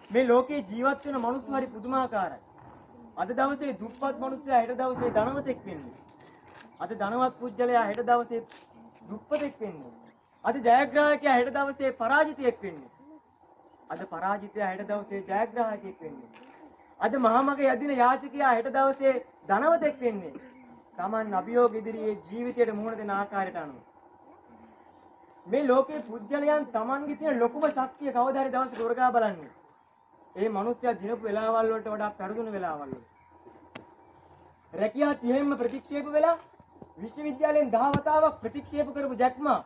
මේ ලෝකේ ජීවත් වෙන මිනිස්සු හරි පුදුමාකාරයි. අද දවසේ දුප්පත් මිනිස්සයා හෙට දවසේ ධනවතෙක් වෙන්නේ. අද ධනවත් පුජ්‍යලයා හෙට දවසේ දුප්පතෙක් වෙන්නේ. අද ජයග්‍රාහකයා හෙට දවසේ පරාජිතයෙක් වෙන්නේ. අද පරාජිතයා හෙට දවසේ ජයග්‍රාහකයෙක් වෙන්නේ. අද මහමග යදින යාචකයා හෙට දවසේ ධනවතෙක් වෙන්නේ. Taman අභියෝග ඉදිරියේ ජීවිතයට මුහුණ දෙන ආකාරයට අනුව. මේ ලෝකේ පුජ්‍යලයන් Tamanගේ තියෙන ලොකුම ශක්තිය කවදා හරි දවසක උරගා බලන්නේ. ඒ මිනිස්සයා දිනපු වෙලාවල් වලට වඩා පෙරදුණු වෙලාවල් වල. රැකියා 30න්ම ප්‍රතික්ෂේප වෙලා විශ්වවිද්‍යාලයෙන් 10 වතාවක් ප්‍රතික්ෂේප කරපු ජැක්මා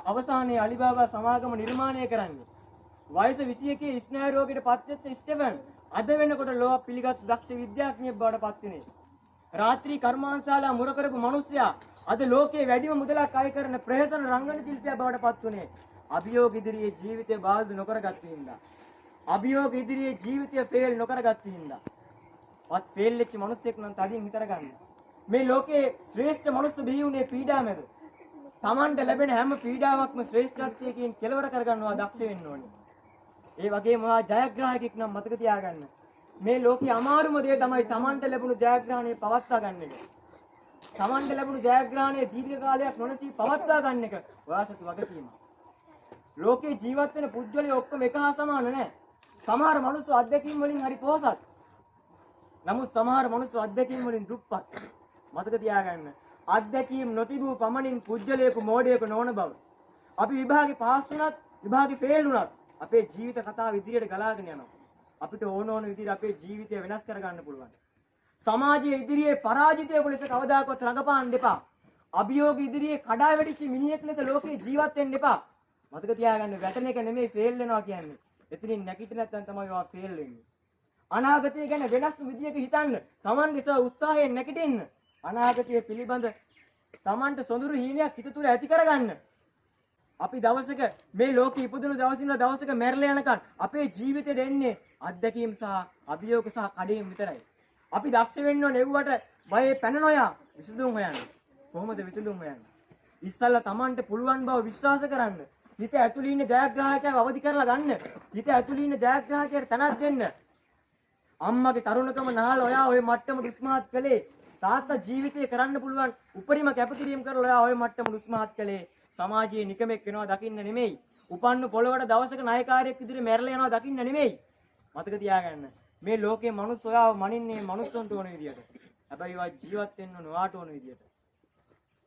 අවසානයේ අලිබාබා සමාගම නිර්මාණය කරන්නේ. වයස 21 ස්නායු රෝගයට පත්වෙච්ච ස්ටෙෆන් අද වෙනකොට ලෝක පිළිගත් දක්ෂ විද්‍යාඥයෙක් බවට පත් වෙන්නේ. රාත්‍රී කර්මාන්තශාලා මුර කරපු මිනිස්සයා අද ලෝකයේ වැඩිම මුදලක් අය කරන ප්‍රහසන රංගන ශිල්පියා බවට පත් වුණේ. අභියෝග ඉදිරියේ ජීවිතේ බාල්දු නොකරගත්තු හින්දා. අභියෝග ඉදිරියේ ජීවිතය ෆේල් නොකරගත්තු හින්දා. වත් ෆේල් වෙච්ච මිනිස්සෙක් නම් තදින් හිතර ගන්න. මේ ලෝකයේ ශ්‍රේෂ්ඨ මිනිස්සු බිහි වුණේ පීඩා මැද. Tamanට ලැබෙන හැම පීඩාවක්ම ශ්‍රේෂ්ඨත්වයකින් කෙලවර කරගන්නවා දක්ෂ වෙන්න ඕනේ. ඒ වගේම ජයග්‍රාහකෙක් නම් මතක තියාගන්න. මේ ලෝකයේ අමාරුම දේ තමයි Tamanට ලැබුණු ජයග්‍රහණය පවත්වා ගන්න එක. Tamanට ලැබුණු ජයග්‍රහණය දීර්ඝ කාලයක් නොනැසී පවත්වා ගන්න එක ඔයාසතු වගකීමක්. ලෝකේ ජීවත් වෙන පුජ්‍යලයේ ඔක්කොම එක හා සමාන නැහැ. සමහර මිනිස්සු අත්දැකීම් වලින් හරි පොහසත්. නමුත් සමහර මිනිස්සු අත්දැකීම් වලින් දුප්පත්. මතක තියාගන්න. අත්දැකීම් නොතිබූ පමණින් පුජ්‍යලයක මෝඩයක නොවන බව. අපි විභාගේ පාස් වුණත් විභාගේ ෆේල් වුණත් අපේ ජීවිත කතාව ඉදිරියට ගලාගෙන යනවා. අපිට ඕන විදිහට අපේ ජීවිතය වෙනස් කරගන්න පුළුවන්. සමාජයේ ඉදිරියේ පරාජිතයෙකු ලෙස කවදාකවත් රඟපාන්න එපා. අභියෝග ඉදිරියේ කඩා වැටිච්ච මිනිහෙක් ලෙස ලෝකේ ජීවත් වෙන්න එපා. මතක තියාගන්න වැටෙන එක නෙමෙයි ෆේල් වෙනවා කියන්නේ. එතනින් නැගිටින්න නැත්නම් තමයි ඔයා ෆේල් වෙන්නේ. අනාගතය ගැන වෙනස් විදියක හිතන්න. Tamange උත්සාහයෙන් නැගිටින්න. අනාගතය පිළිබඳ Tamanට සොඳුරු හීනයක් හිත තුළ ඇති කරගන්න. අපි දවසක මේ ලෝකෙ ඉපදුණු දවසින් දවසක මැරලා යනකම් අපේ ජීවිතේ දෙන්නේ අත්දැකීම් සහ අභියෝග සහ කඩේම් විතරයි. අපි දක්ෂ වෙන්න ඕනේ නෙව්වට බයේ පැන නොයා විසඳුම් හොයන්න. කොහොමද විසඳුම් හොයන්නේ? ඉස්සල්ලා Tamanට පුළුවන් බව විශ්වාස කරන්න. හිත ඇතුළේ ඉන්න ජයග්‍රාහකයව අවදි කරලා ගන්න. හිත ඇතුළේ ඉන්න ජයග්‍රාහකයට තනක් දෙන්න. අම්මගේ තරුණකම නහල ඔයා ওই මට්ටම දුස්මාත් කළේ. තාත්තා ජීවිතේ කරන්න පුළුවන් උපරිම කැපකිරීම කරලා ඔයා ওই මට්ටම දුස්මාත් කළේ. සමාජයේ නිකමෙක් වෙනවා දකින්න නෙමෙයි. උපන්න පොළවට දවසක නායකාරියෙක් විදිහට මැරලා යනවා දකින්න නෙමෙයි. මතක තියාගන්න. මේ ලෝකේ මිනිස්සු ඔයාව මනින්නේ මිනිස්සුන්ට ඕන විදියට. හැබැයි ඔයා ජීවත් වෙන්න ඕන ඔයාට ඕන විදියට.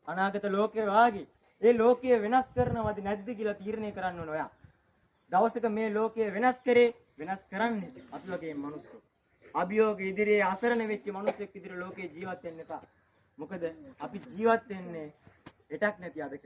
අනාගත ලෝකේ වාගේ ඒ ලෝකය වෙනස් කරනවද නැද්ද කියලා තීරණය කරන්න ඕන ඔයා. දවසක මේ ලෝකය වෙනස් කරේ වෙනස් කරන්නේ අපි වගේ මිනිස්සු. අභියෝග ඉදිරියේ අසරණ වෙච්ච මිනිස්සෙක් ඉදිරියේ ලෝකේ ජීවත් වෙන්න එපා. මොකද අපි ජීවත් වෙන්නේ එටක් නැති අදක.